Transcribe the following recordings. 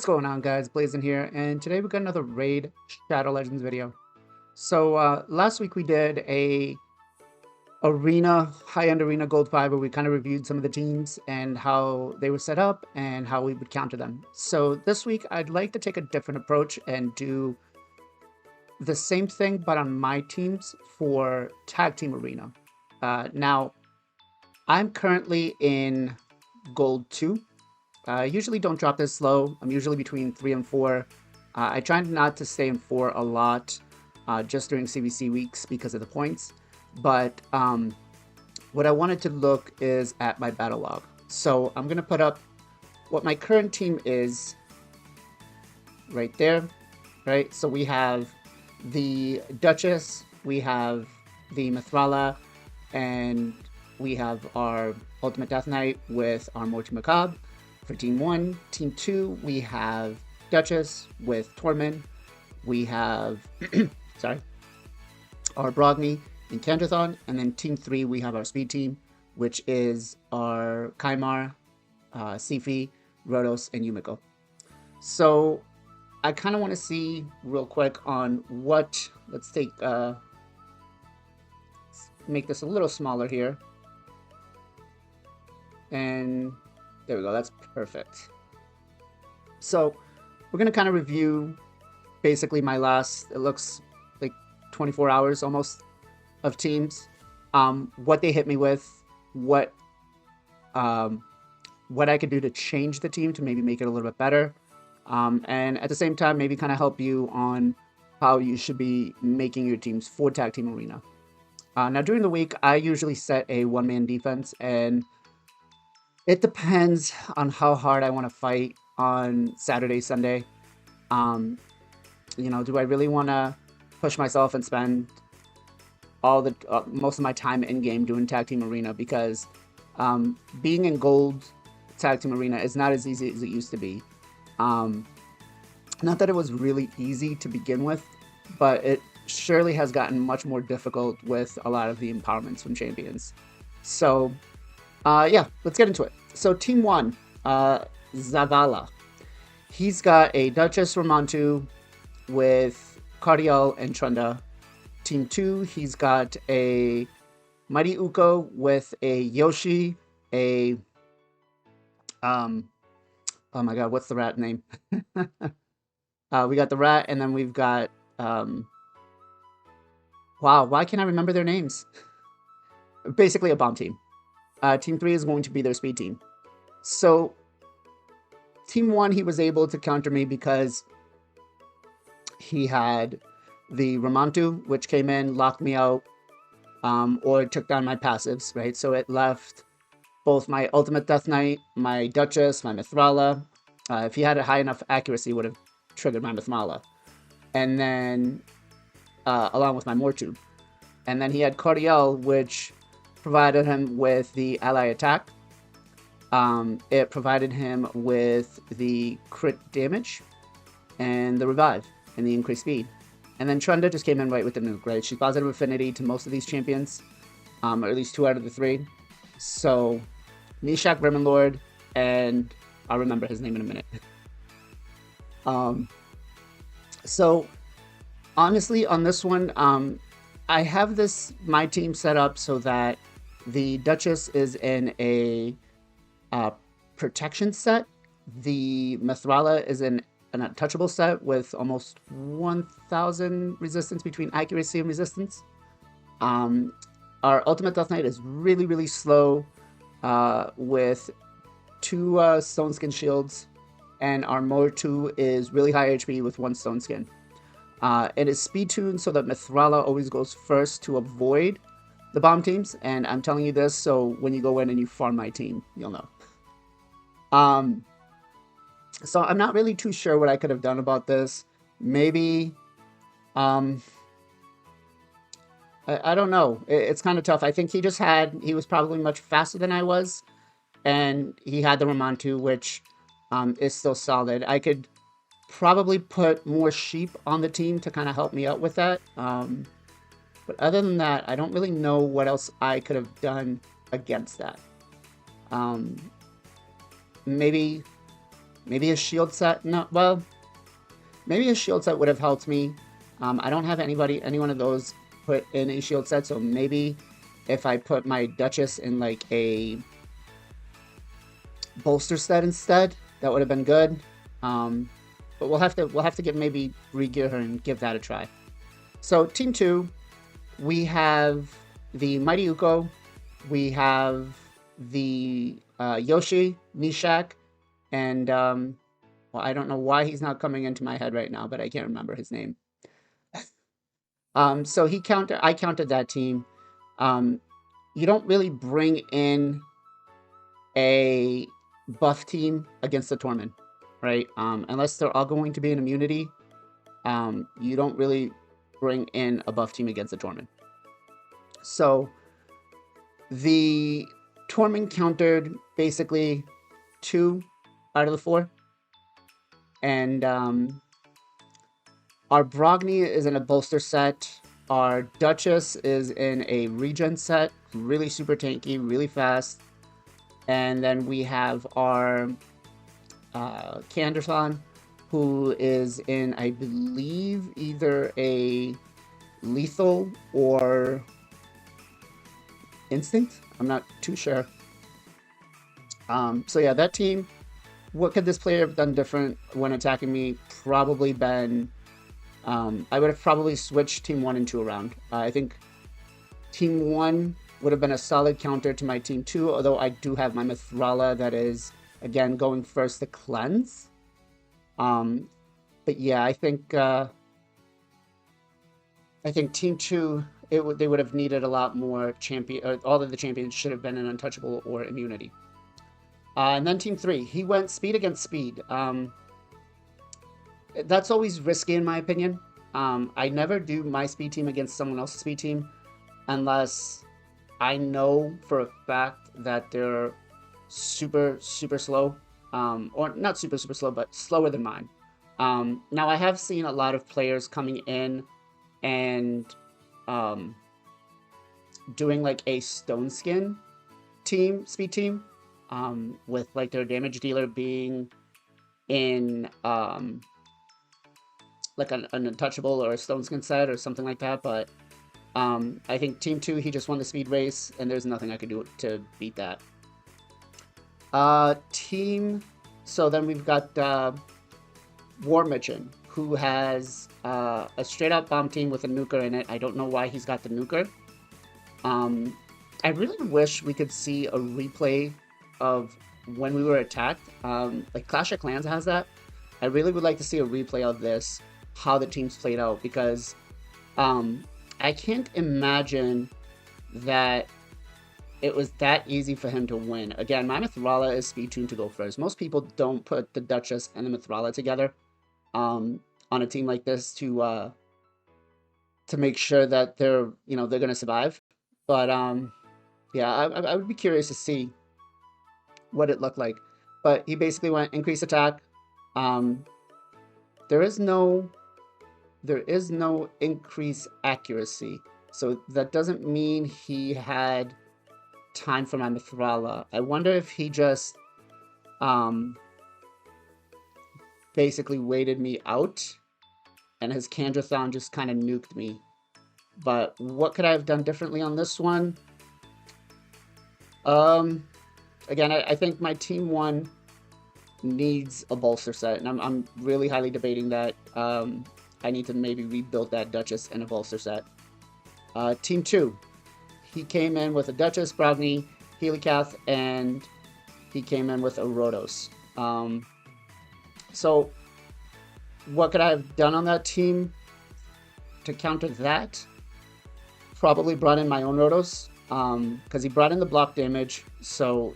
going on, guys? Blazing here, and today we got another Raid Shadow Legends video. So last week we did a high-end arena gold 5 where we kind of reviewed some of the teams and how they were set up and how we would counter them. So this week I'd like to take a different approach and do the same thing but on my teams for tag team arena. Now I'm currently in gold 2. I usually don't drop this low. I'm usually between 3 and 4. I try not to stay in 4 a lot just during CVC weeks because of the points. But what I wanted to look is at my battle log. So I'm going to put up what my current team is right there. Right. So we have the Duchess, we have the Mithrala, and we have our Ultimate Death Knight with our Morty Macabre. For Team 1, Team 2, we have Duchess with Torment. We have, our Brogni and Kandrathon. And then Team 3, we have our Speed Team, which is our Kaimar, Sifi, Rodos, and Yumiko. So I kind of want to see real quick on what, let's make this a little smaller here. And there we go, that's perfect. So we're going to kind of review basically my last, it looks like 24 hours almost of teams, what they hit me with, what I could do to change the team to maybe make it a little bit better. And at the same time, maybe kind of help you on how you should be making your teams for Tag Team Arena. Now during the week, I usually set a one-man defense, and it depends on how hard I want to fight on Saturday, Sunday. You know, do I really want to push myself and spend all the most of my time in game doing Tag Team Arena? Because being in gold Tag Team Arena is not as easy as it used to be. Not that it was really easy to begin with, but it surely has gotten much more difficult with a lot of the empowerments from champions. So yeah, let's get into it. So Team 1, Zavala. He's got a Duchess Ramantu with Cardiel and Trunda. Team 2, he's got a Mighty Uko with a Yoshi, a oh my god, what's the rat name? We got the rat, and then we've got wow, why can't I remember their names? Basically a bomb team. Team 3 is going to be their speed team. So Team 1, he was able to counter me because he had the Ramantu, which came in, locked me out, or took down my passives, right? So it left both my Ultimate Death Knight, my Duchess, my Mithrala. If he had a high enough accuracy, would have triggered my Mithrala. And then, along with my Mortu. And then he had Cardiel, which provided him with the ally attack. It provided him with the crit damage and the revive and the increased speed. And then Trunda just came in right with the nuke, right? She's positive affinity to most of these champions, or at least 2 out of the 3. So Nishak, Vermin Lord, and I'll remember his name in a minute. So honestly, on this one, I have my team set up so that the Duchess is in a protection set. The Mithrala is in an untouchable set with almost 1000 resistance between accuracy and resistance. Our Ultimate Death Knight is really, really slow with 2 Stone Skin shields, and our Mortu is really high HP with 1 Stone Skin. It is speed tuned so that Mithrala always goes first to avoid the bomb teams, and I'm telling you this so when you go in and you farm my team, you'll know. So I'm not really too sure what I could have done about this. Maybe, I don't know. It's kind of tough. I think he was probably much faster than I was, and he had the Ramantu, which is still solid. I could probably put more sheep on the team to kind of help me out with that. But other than that, I don't really know what else I could have done against that. Maybe Maybe a shield set. No, well, maybe a shield set would have helped me. I don't have any one of those put in a shield set, so maybe if I put my Duchess in like a bolster set instead, that would have been good. But we'll have to maybe re-gear her and give that a try. So team 2, we have the Mighty Uko, we have the Yoshi, Mishak, and well, I don't know why he's not coming into my head right now, but I can't remember his name. So I countered that team. You don't really bring in a buff team against the Torment, right? Unless they're all going to be an immunity, you don't really bring in a buff team against the Torment. So the Torment countered basically 2 out of the 4. And our Brogni is in a bolster set. Our Duchess is in a regen set. Really super tanky, really fast. And then we have our Kanderson, who is in, I believe, either a lethal or instinct. I'm not too sure. So yeah, that team. What could this player have done different when attacking me? Probably been, I would have probably switched team 1 and 2 around. I think team 1 would have been a solid counter to my team 2, although I do have my Mithrala that is, again, going first to cleanse. But yeah, I think team 2, they would have needed a lot more champion. All of the champions should have been an untouchable or immunity. And then team 3, he went speed against speed. That's always risky in my opinion. I never do my speed team against someone else's speed team unless I know for a fact that they're super, super slow. Or not super, super slow, but slower than mine. Now, I have seen a lot of players coming in and doing like a Stone Skin team, speed team. With like their damage dealer being in like an untouchable or a Stone Skin set or something like that, but I think team 2, he just won the speed race and there's nothing I could do to beat that. So then we've got War Michin, who has a straight up bomb team with a nuker in it. I don't know why he's got the nuker. I really wish we could see a replay of when we were attacked. Like Clash of Clans has that. I really would like to see a replay of this, how the teams played out, because I can't imagine that it was that easy for him to win. Again, my Mithrala is speed tuned to go first. Most people don't put the Duchess and the Mithrala together on a team like this to make sure that they're gonna survive. But yeah, I would be curious to see what it looked like. But he basically went increase attack. There is no increase accuracy, so that doesn't mean he had time for my Mithrala. I wonder if he just basically waited me out and his Kandrathon just kind of nuked me. But what could I have done differently on this one? Again, I think my team 1 needs a bolster set, and I'm really highly debating that. I need to maybe rebuild that Duchess and a bolster set. Team 2, he came in with a Duchess, Brogni, Helicath, and he came in with a Rhodos. So what could I have done on that team to counter that? Probably brought in my own Rhodos, because he brought in the block damage, so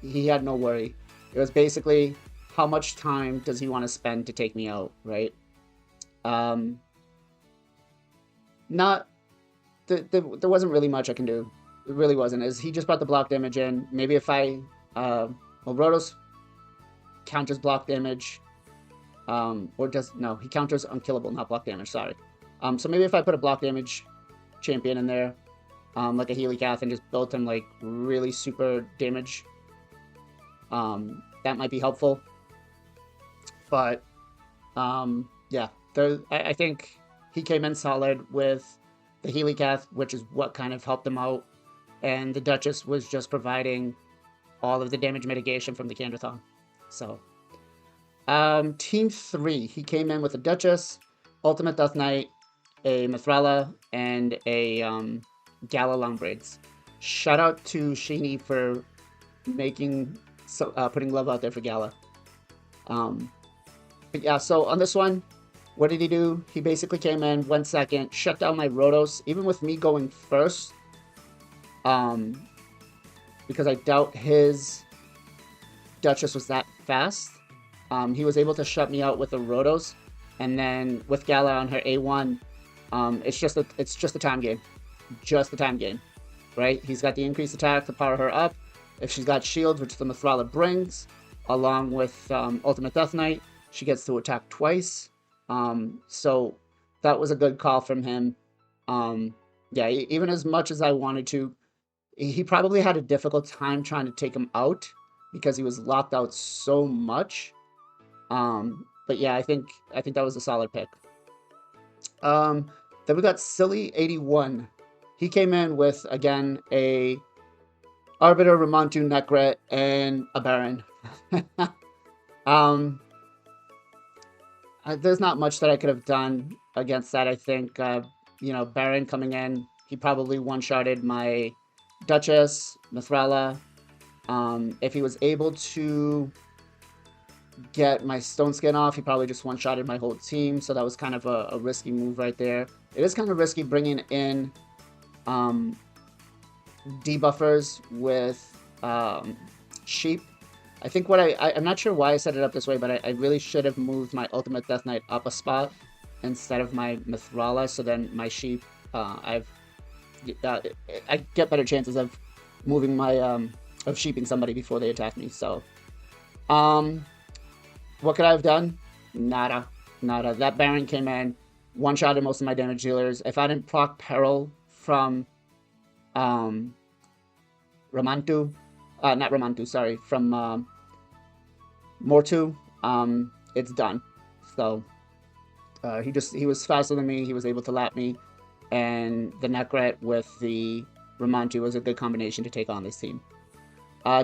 he had no worry. It was basically, how much time does he want to spend to take me out, right? There wasn't really much I can do. It really wasn't. He just brought the block damage in. Maybe if well, Rhodos counters block damage, he counters unkillable, not block damage, sorry. So maybe if I put a block damage champion in there, like a Helicath, and just built him like really super damage, that might be helpful. But yeah, I think he came in solid with the Helicath, which is what kind of helped him out, and the Duchess was just providing all of the damage mitigation from the Candrathon. So, Team 3, he came in with a Duchess, Ultimate Death Knight, a Mithrala, and a Gala Long Braids. Shout out to Sheeny for putting love out there for Gala. But yeah, so on this one, what did he do? He basically came in, went second, shut down my Rotos, even with me going first. Because I doubt his Duchess was that fast. He was able to shut me out with the Rotos, and then with Gala on her A1, it's just a time game, right? He's got the increased attack to power her up. If she's got shields, which the Mithrala brings, along with Ultimate Death Knight, she gets to attack twice. So that was a good call from him. Yeah, even as much as I wanted to, he probably had a difficult time trying to take him out because he was locked out so much. But yeah, I think that was a solid pick. Then we got Silly81. He came in with, again, a Arbiter, Ramontu, Nekret, and a Baron. There's not much that I could have done against that. I think, Baron coming in, he probably one-shotted my Duchess, Mithrala. If he was able to get my Stone Skin off, he probably just one-shotted my whole team, so that was kind of a risky move right there. It is kind of risky bringing in debuffers with Sheep. I think I'm not sure why I set it up this way, but I really should have moved my Ultimate Death Knight up a spot instead of my Mithrala, so then my Sheep, I get better chances of moving my, of sheeping somebody before they attack me, so. What could I have done? Nada. That Baron came in, one-shotted most of my damage dealers. If I didn't proc Peril from, from, Mortu, it's done. So, he was faster than me, he was able to lap me, and the Nekret with the Ramontu was a good combination to take on this team.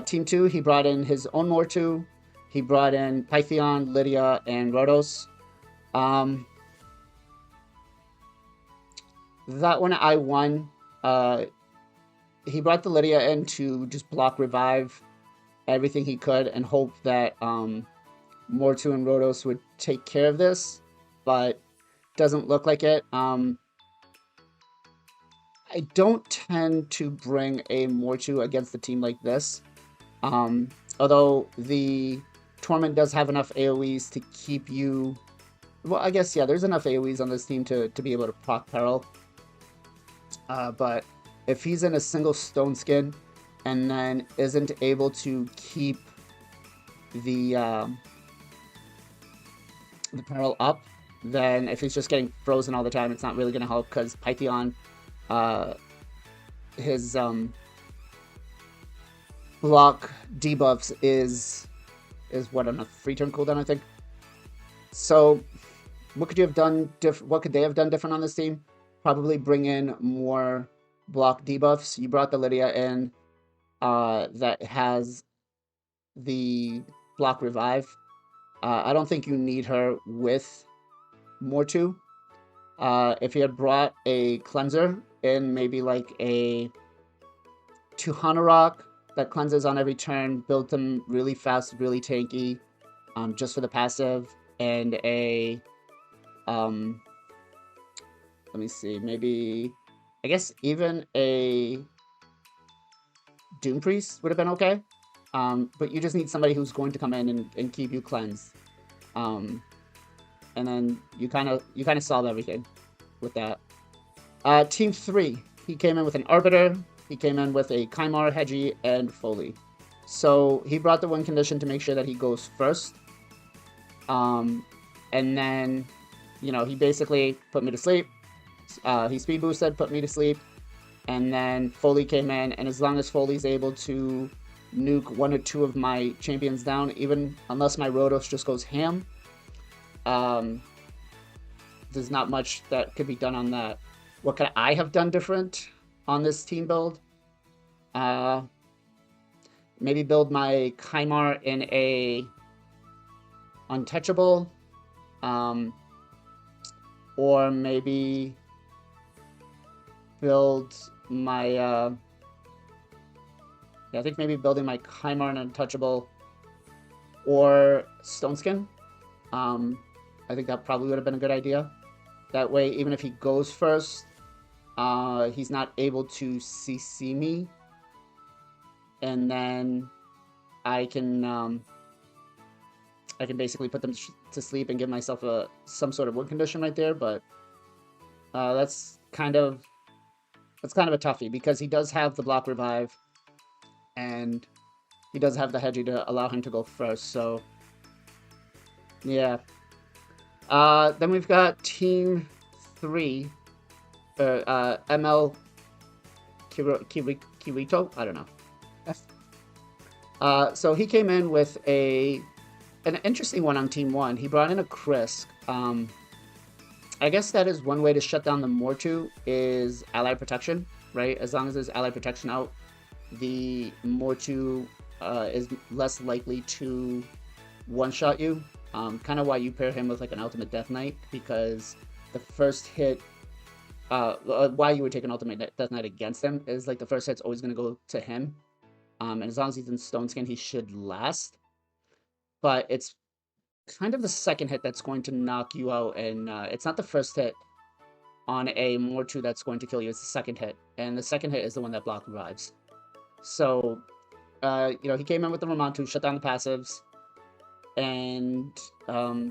Team 2, he brought in his own Mortu, he brought in Pythion, Lydia, and Rotos. That one I won. He brought the Lydia in to just block revive everything he could and hope that Mortu and Rotos would take care of this, but doesn't look like it. I don't tend to bring a Mortu against a team like this, although the Torment does have enough AoEs to keep you... Well, I guess, yeah, there's enough AoEs on this team to be able to proc Peril. But if he's in a single Stone Skin and then isn't able to keep the Peril up, then if he's just getting frozen all the time, it's not really going to help, because Pythion, his block debuffs is what, on a 3-turn cooldown, I think. So what could you have done what could they have done different on this team? Probably bring in more block debuffs. You brought the Lydia in that has the block revive. I don't think you need her with Mortu. If you had brought a cleanser in, maybe like a Tuhana Rock that cleanses on every turn, built them really fast, really tanky, just for the passive, and a let me see, maybe, I guess even a Doom Priest would have been okay. But you just need somebody who's going to come in and keep you cleansed. And then you kind of solve everything with that. Team 3, he came in with an Arbiter, he came in with a Kymar, Hedgie, and Foley. So he brought the win condition to make sure that he goes first. And then, he basically put me to sleep. He speed boosted, put me to sleep. And then Foley came in, and as long as Foley's able to nuke 1 or 2 of my champions down, even unless my Rotos just goes ham, Um, there's not much that could be done on that. What could I have done different on this team build? Uh, Maybe build my Kymar in a untouchable, um, or maybe build my yeah, I think maybe building my Kymar in untouchable or Stoneskin. I think that probably would have been a good idea. That way, even if he goes first, he's not able to CC me, and then I can basically put them to sleep and give myself some sort of win condition right there. But that's kind of a toughie because he does have the block revive, and he does have the hedgie to allow him to go first. So yeah. Then we've got Team 3, ML Kirito. I don't know. So he came in with an interesting one on Team 1. He brought in a Krisk. I guess that is one way to shut down the Mortu is ally protection, right? As long as there's ally protection out, the Mortu is less likely to one-shot you. Kind of why you pair him with like an Ultimate Death Knight, because the first hit, why you would take an Ultimate Death Knight against him is like the first hit's always going to go to him. And as long as he's in Stoneskin, he should last. But it's kind of the second hit that's going to knock you out, and it's not the first hit on a Mortu that's going to kill you, it's the second hit. And the second hit is the one that block revives. So, he came in with the Ramantu, shut down the passives, and I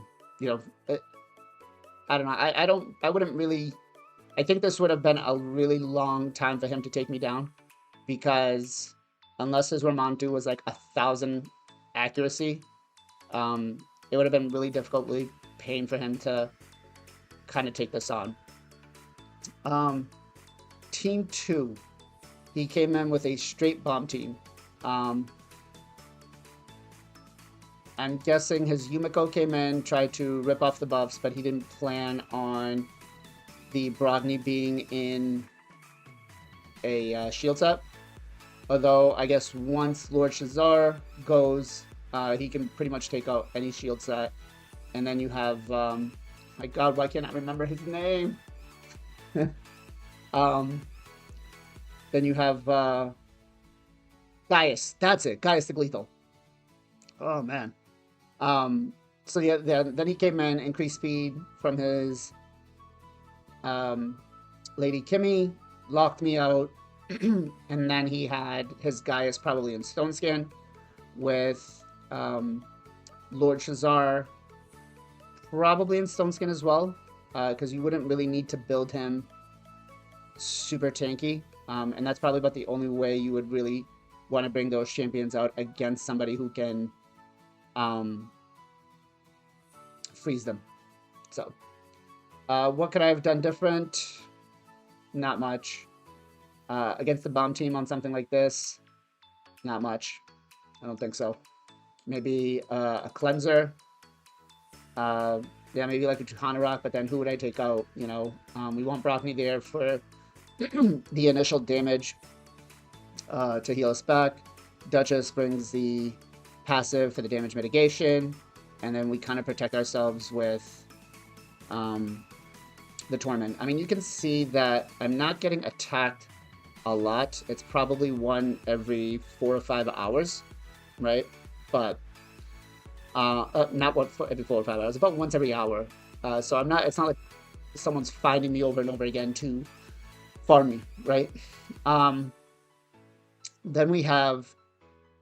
don't know. I wouldn't really. I think this would have been a really long time for him to take me down, because unless his Ramantu was like 1,000 accuracy, it would have been really difficult, really pain for him to kind of take this on. Team 2, he came in with a straight bomb team. I'm guessing his Yumiko came in, tried to rip off the buffs, but he didn't plan on the Brogni being in a shield set. Although, I guess once Lord Shazar goes, he can pretty much take out any shield set. And then you have, my god, why can't I remember his name? Then you have Gaius. That's it, Gaius the Gleethal. Oh, man. So yeah, then he came in, increased speed from his Lady Kimmy, locked me out, and then he had his Gaius probably in Stoneskin with Lord Shazar probably in Stoneskin as well, because you wouldn't really need to build him super tanky, and that's probably about the only way you would really want to bring those champions out against somebody who can freeze them. So, what could I have done different? Not much. Against the bomb team on something like this, not much. I don't think so. Maybe a cleanser. Yeah, maybe like a Chihana Rock, but then who would I take out? We want Brogni there for the initial damage to heal us back. Duchess brings the passive for the damage mitigation, and then we kind of protect ourselves with the Torment. I mean, you can see that I'm not getting attacked a lot. It's probably one every 4 or 5 hours, right? But not every 4 or 5 hours, about once every hour. So it's not like someone's finding me over and over again to farm me, right? Then we have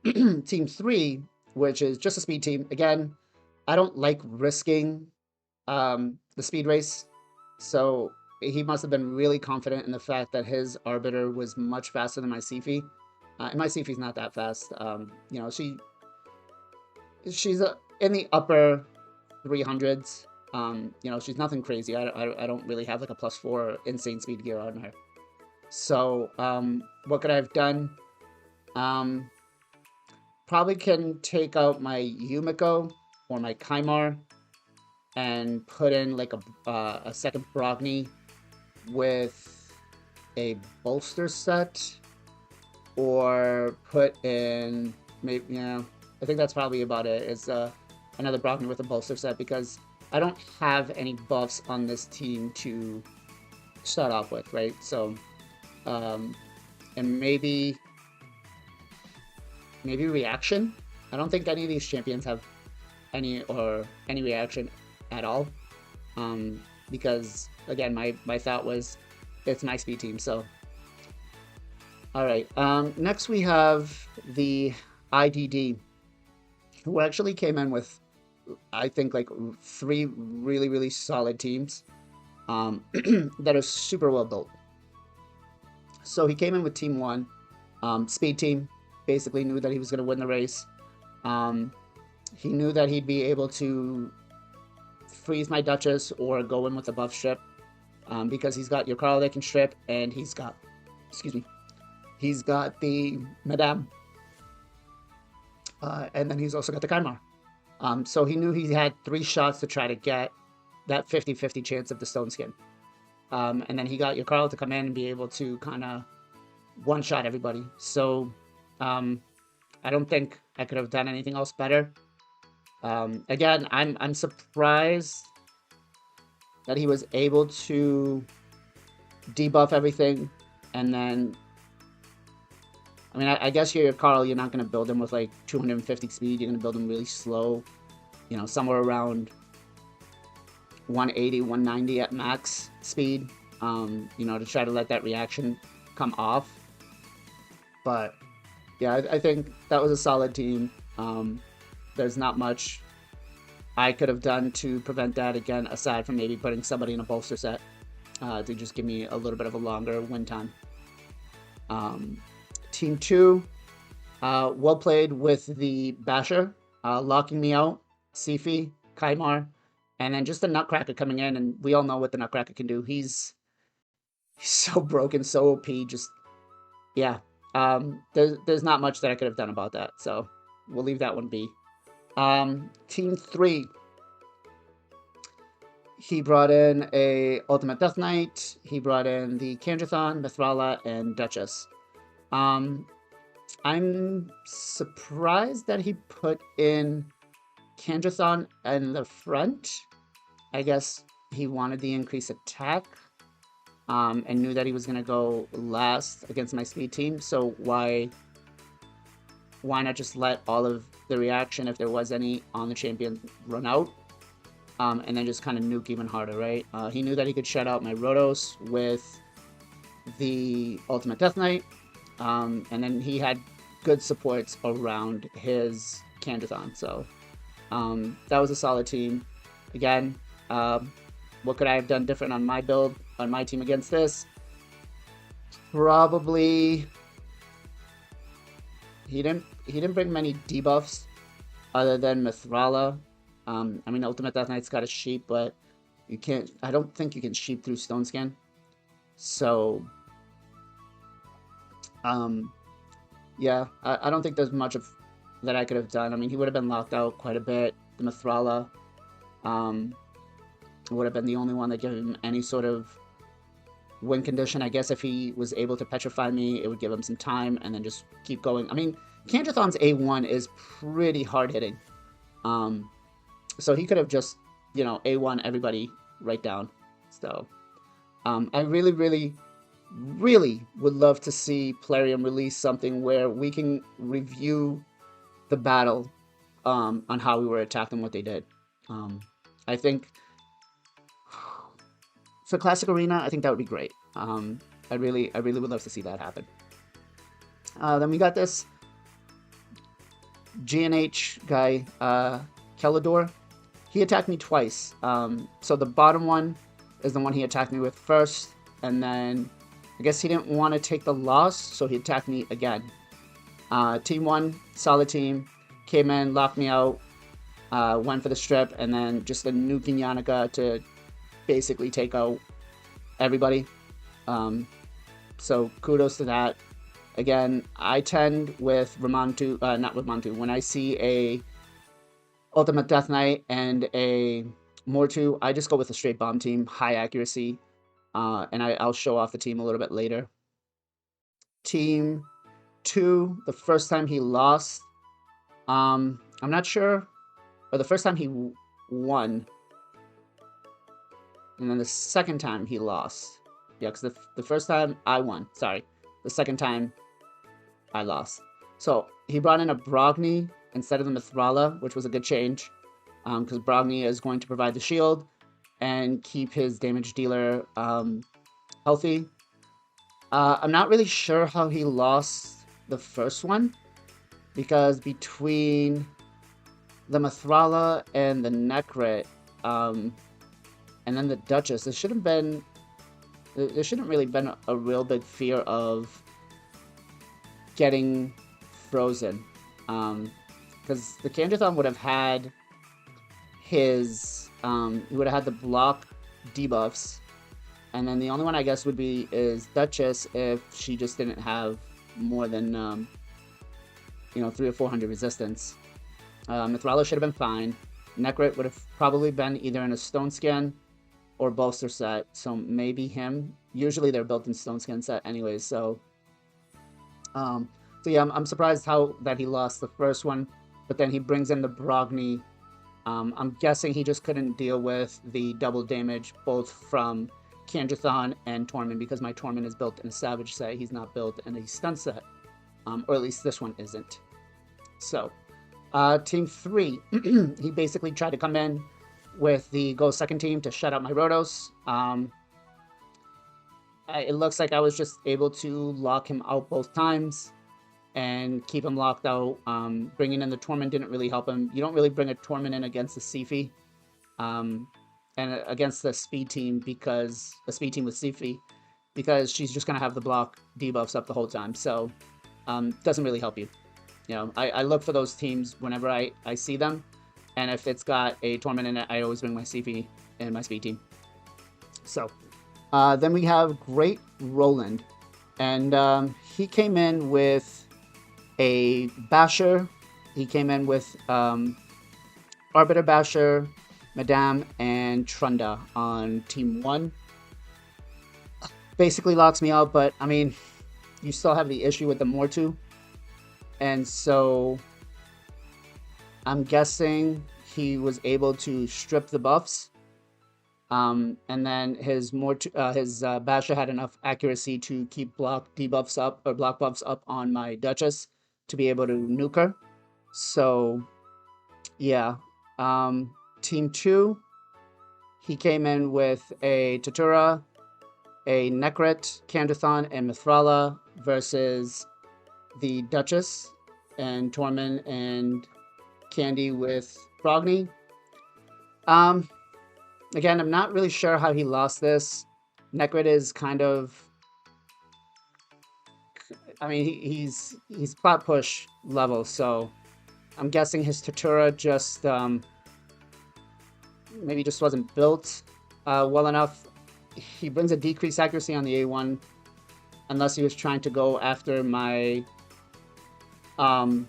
Team 3, which is just a speed team. Again, I don't like risking the speed race, so he must have been really confident in the fact that his Arbiter was much faster than my Sifi. And my Sifi's not that fast. She's in the upper 300s. She's nothing crazy. I don't really have like a +4 insane speed gear on her. So what could I have done? Probably can take out my Yumiko or my Kymar. and put in like a second Brogni with a bolster set, or put in maybe, I think that's probably about it. Is another Brogni with a bolster set, because I don't have any buffs on this team to start off with, right? So, and maybe reaction. I don't think any of these champions have any reaction at all. Because again, my thought was it's my speed team. So, all right. Next we have the IDD, who actually came in with, I think, like 3 really, really solid teams that are super well built. So he came in with Team 1, speed team, basically knew that he was going to win the race. He knew that he'd be able to freeze my Duchess or go in with a buff strip, because he's got your Carl that can strip, and he's got, he's got the Madame, and then he's also got the Kaimar. So he knew he had 3 shots to try to get that 50-50 chance of the Stone Skin. And then he got your Carl to come in and be able to kind of one-shot everybody. So I don't think I could have done anything else better. Again, I'm surprised that he was able to debuff everything, and then, I mean, I guess your Carl, you're not going to build him with like 250 speed. You're going to build him really slow, somewhere around 180, 190 at max speed, to try to let that reaction come off. But yeah, I think that was a solid team. There's not much I could have done to prevent that, again, aside from maybe putting somebody in a bolster set to just give me a little bit of a longer win time. Team 2, well played with the Basher, locking me out, Sifi, Kaimar, and then just the Nutcracker coming in, and we all know what the Nutcracker can do. He's so broken, so OP, just, yeah. There's not much that I could have done about that, so we'll leave that one be. Team 3, he brought in a Ultimate Death Knight, he brought in the Kandrathon, Mithrala, and Duchess. I'm surprised that he put in Kandrathon in the front. I guess he wanted the increased attack, and knew that he was going to go last against my speed team, so why not just let all of the reaction, if there was any, on the champion run out, and then just kind of nuke even harder, right? He knew that he could shut out my Rotos with the Ultimate Death Knight, and then he had good supports around his Kandrathon, so that was a solid team. Again, what could I have done different on my build, on my team against this? Probably he didn't bring many debuffs other than Mithrala. I mean, Ultimate Death Knight's got a sheep, but you can't. I don't think you can sheep through Stone Skin. So, yeah, I don't think there's much of that I could have done. I mean, he would have been locked out quite a bit. The Mithrala would have been the only one that gave him any sort of win condition. I guess if he was able to petrify me, it would give him some time and then just keep going. I mean, Kandrathon's A1 is pretty hard hitting. So he could have just, A1 everybody right down. So I really, really, really would love to see Plarium release something where we can review the battle on how we were attacked and what they did. I think for Classic Arena, I think that would be great. I really would love to see that happen. Then we got this GNH guy, Kelador. He attacked me twice. So the bottom one is the one he attacked me with first, and then I guess he didn't want to take the loss, so he attacked me again. Team 1, solid team, came in, locked me out, went for the strip, and then just a nuking Yannica to basically take out everybody. So kudos to that. Again, I tend with Ramantu, not Ramantu, when I see a Ultimate Death Knight and a More to, I just go with a straight bomb team, high accuracy, and I'll show off the team a little bit later. Team 2, the first time he lost, I'm not sure, or the first time he won, and then the second time he lost. Yeah, because the first time I won, sorry. The second time I lost. So he brought in a Brogni instead of the Mithrala, which was a good change, because Brogni is going to provide the shield and keep his damage dealer healthy. I'm not really sure how he lost the first one, because between the Mithrala and the Necrit, and then the Duchess, there shouldn't really been a real big fear of getting frozen, because the Kangathon would have had his he would have had the block debuffs, and then the only one I guess would be is Duchess if she just didn't have more than 300 or 400 resistance. Mithrala should have been fine. Necrit would have probably been either in a Stone Skin or Bolster set, so maybe him. Usually they're built in Stone Skin set anyways, so yeah, I'm surprised that he lost the first one, but then he brings in the Brogni. I'm guessing he just couldn't deal with the double damage both from Kangathon and Tormund, because my Tormund is built in a Savage set. He's not built in a Stun set, or at least this one isn't. So, Team 3, he basically tried to come in with the Go Second Team to shut out my Rotos. It looks like I was just able to lock him out both times and keep him locked out. Bringing in the Tormund didn't really help him. You don't really bring a Tormund in against the Siphi, and against the speed team, because the speed team with Siphi, because she's just gonna have the block debuffs up the whole time. So doesn't really help you. I look for those teams whenever I see them, and if it's got a Tormund in it, I always bring my Siphi and my speed team. So then we have Great Roland, and he came in with a Basher. He came in with Arbiter Basher, Madame, and Trunda on Team 1. Basically locks me out, but I mean, you still have the issue with the Mortu, and so I'm guessing he was able to strip the buffs, and then his Basher had enough accuracy to keep block debuffs up, or block buffs up on my Duchess to be able to nuke her. So yeah, Team 2, he came in with a Tatura, a Necrit, Kangathon, and Mithrala versus the Duchess and Tormund and Candy with Brogni. Again, I'm not really sure how he lost this. Necrit is kind of, I mean, he's plot push level, so I'm guessing his Tatura just maybe just wasn't built well enough. He brings a decreased accuracy on the A1, unless he was trying to go after my damn,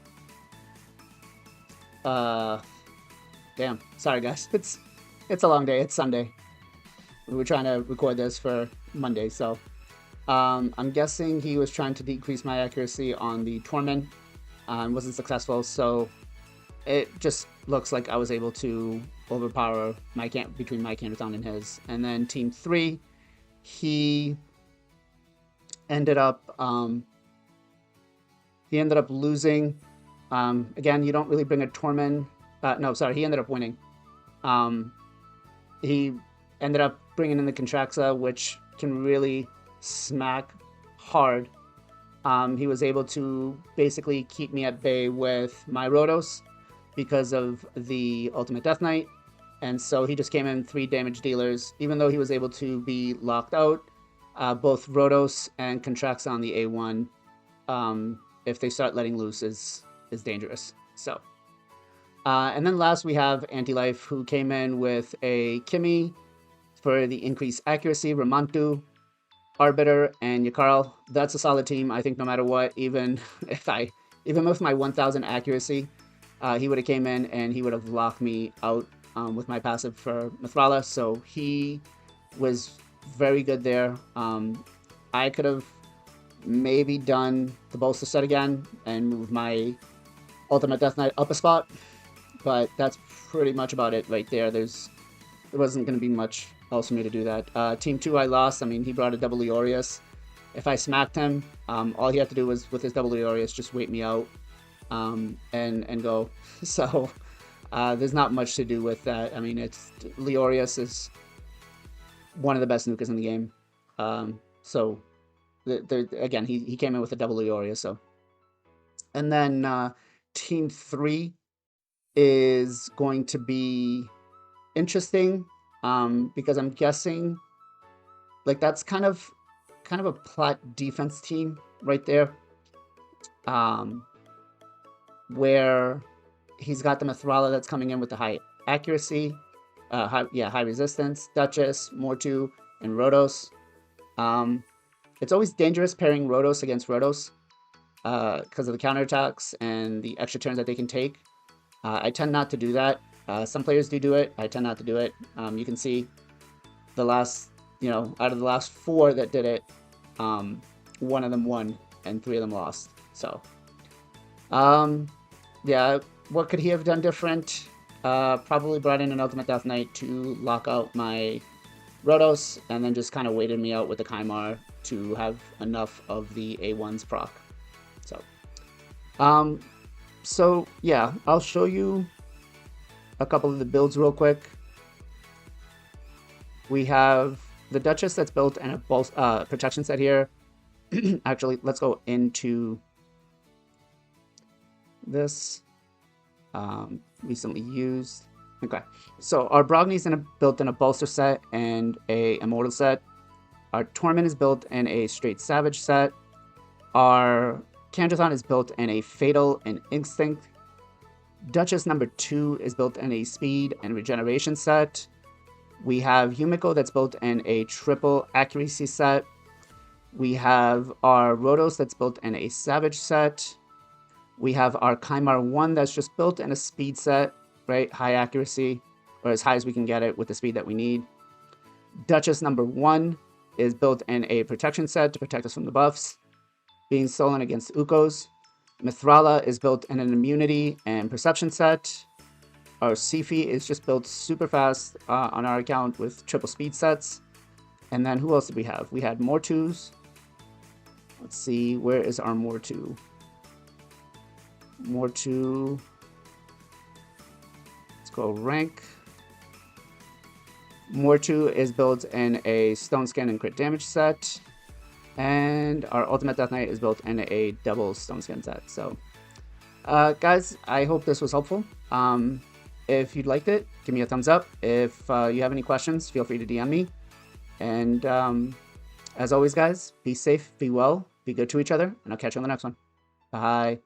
sorry guys, it's a long day. It's Sunday. We were trying to record this for Monday, so I'm guessing he was trying to decrease my accuracy on the Tormund, and wasn't successful, so it just looks like I was able to overpower between my Kangathon and his. And then Team 3, he ended up losing. Again, you don't really bring a Tormund. No, sorry, he ended up winning. He ended up bringing in the Contraxa, which can really smack hard. He was able to basically keep me at bay with my Rotos because of the Ultimate Death Knight, and so he just came in 3 damage dealers. Even though he was able to be locked out, both Rotos and Contraxa on the A1, if they start letting loose, is dangerous. So, and then last we have Anti-Life, who came in with a Kimi for the increased accuracy, Ramantu, Arbiter, and Yakarl. That's a solid team, I think, no matter what. Even with my 1000 accuracy, he would have came in and he would have locked me out with my passive for Mithrala, so he was very good there. I could have maybe done the bolster set again and move my Ultimate Death Knight up a spot, but that's pretty much about it right there. There wasn't going to be much else for me to do that. Team 2 I lost. I mean, he brought a double Leorius. If I smacked him, all he had to do was, with his double Leorius, just wait me out and go. So there's not much to do with that. I mean, Leorius is one of the best nukers in the game. So again, he came in with a double Leorius. So, and then Team 3 is going to be interesting because I'm guessing like that's kind of a plat defense team right there, where he's got the Mithrala that's coming in with the high accuracy, high resistance, Duchess, Mortu, and Rhodos. It's always dangerous pairing Rhodos against Rhodos because of the counterattacks and the extra turns that they can take. I tend not to do that. Some players do it. I tend not to do it. You can see the last, out of the last 4 that did it, 1 of them won and 3 of them lost. So, yeah, what could he have done different? Probably brought in an Ultimate Death Knight to lock out my Rhodos, and then just kind of waited me out with the Kymar to have enough of the A1's proc. So, yeah, I'll show you a couple of the builds real quick. We have the Duchess that's built in a protection set here. Actually, let's go into this. Recently used. Okay, so our Brogni's built in a bolster set and a immortal set. Our Torment is built in a straight savage set. Our Kandrathon is built in a fatal and instinct. Duchess number 2 is built in a speed and regeneration set. We have Yumiko that's built in a triple accuracy set. We have our Rhodos that's built in a savage set. We have our Kymar 1 that's just built in a speed set, right? High accuracy, or as high as we can get it with the speed that we need. Duchess number 1 is built in a protection set to protect us from the buffs, being stolen against Ukos. Mithrala is built in an immunity and perception set. Our Sifi is just built super fast on our account with triple speed sets. And then who else did we have? We had Mortus. Let's see, where is our Mortu? Mortu. Let's go rank. Mortu is built in a stone skin and crit damage set. And our Ultimate Death Knight is built in a double stone skin set. So, guys, I hope this was helpful. If you liked it, give me a thumbs up. If you have any questions, feel free to DM me. And as always, guys, be safe, be well, be good to each other, and I'll catch you on the next one. Bye.